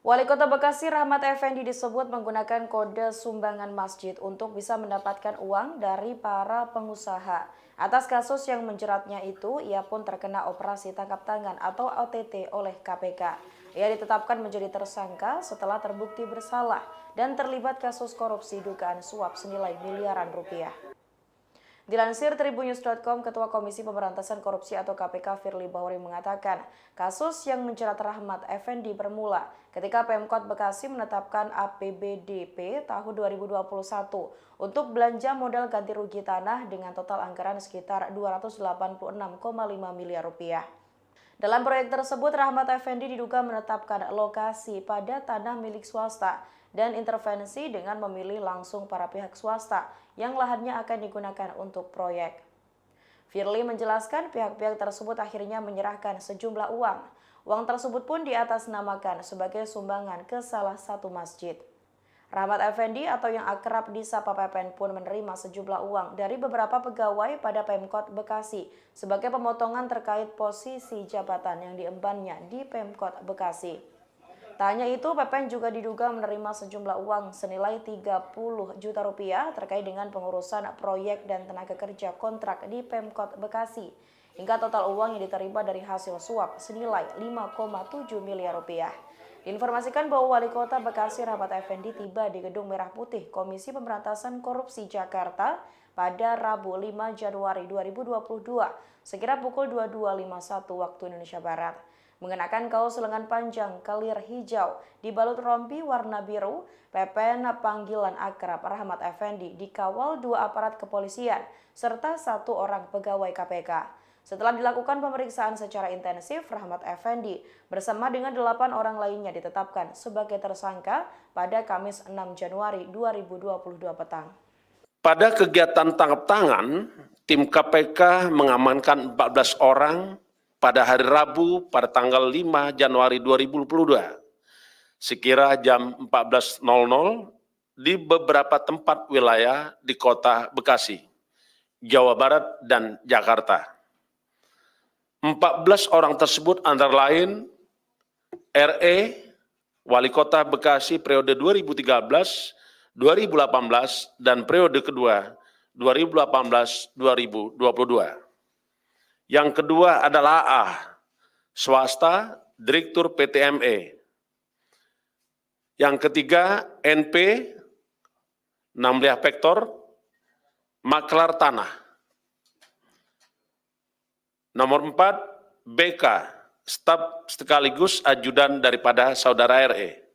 Wali Kota Bekasi Rahmat Effendi disebut menggunakan kode sumbangan masjid untuk bisa mendapatkan uang dari para pengusaha. Atas kasus yang menjeratnya itu, ia pun terkena operasi tangkap tangan atau OTT oleh KPK. Ia ditetapkan menjadi tersangka setelah terbukti bersalah dan terlibat kasus korupsi dugaan suap senilai miliaran rupiah. Dilansir Tribunnews.com, Ketua Komisi Pemberantasan Korupsi atau KPK Firly Bahuri mengatakan, kasus yang menjerat Rahmat Effendi bermula ketika Pemkot Bekasi menetapkan APBDP tahun 2021 untuk belanja modal ganti rugi tanah dengan total anggaran sekitar 286,5 miliar rupiah. Dalam proyek tersebut, Rahmat Effendi diduga menetapkan lokasi pada tanah milik swasta dan intervensi dengan memilih langsung para pihak swasta yang lahannya akan digunakan untuk proyek. Firly menjelaskan pihak-pihak tersebut akhirnya menyerahkan sejumlah uang. Uang tersebut pun diatasnamakan sebagai sumbangan ke salah satu masjid. Rahmat Effendi atau yang akrab disapa Pepen pun menerima sejumlah uang dari beberapa pegawai pada Pemkot Bekasi sebagai pemotongan terkait posisi jabatan yang diembannya di Pemkot Bekasi. Tak hanya itu, Pepen juga diduga menerima sejumlah uang senilai 30 juta rupiah terkait dengan pengurusan proyek dan tenaga kerja kontrak di Pemkot Bekasi. Hingga total uang yang diterima dari hasil suap senilai 5,7 miliar rupiah. Diinformasikan bahwa Wali Kota Bekasi Rahmat Effendi tiba di Gedung Merah Putih Komisi Pemberantasan Korupsi Jakarta pada Rabu 5 Januari 2022 sekira pukul 22.51 waktu Indonesia Barat. Mengenakan kaos lengan panjang kelir hijau dibalut rompi warna biru, Pepen panggilan akrab Rahmat Effendi dikawal 2 aparat kepolisian serta 1 orang pegawai KPK. Setelah dilakukan pemeriksaan secara intensif, Rahmat Effendi bersama dengan 8 orang lainnya ditetapkan sebagai tersangka pada Kamis 6 Januari 2022 petang. Pada kegiatan tangkap tangan, tim KPK mengamankan 14 orang pada hari Rabu pada tanggal 5 Januari 2022, sekira jam 14.00 di beberapa tempat wilayah di Kota Bekasi, Jawa Barat, dan Jakarta. 14 orang tersebut antara lain RE, Wali Kota Bekasi periode 2013, 2018, dan periode kedua 2018-2022. Yang kedua adalah AA, swasta, Direktur PTME. Yang ketiga NP, Namliah Vektor, maklar tanah. Nomor 4, BK, staf sekaligus ajudan daripada saudara RE.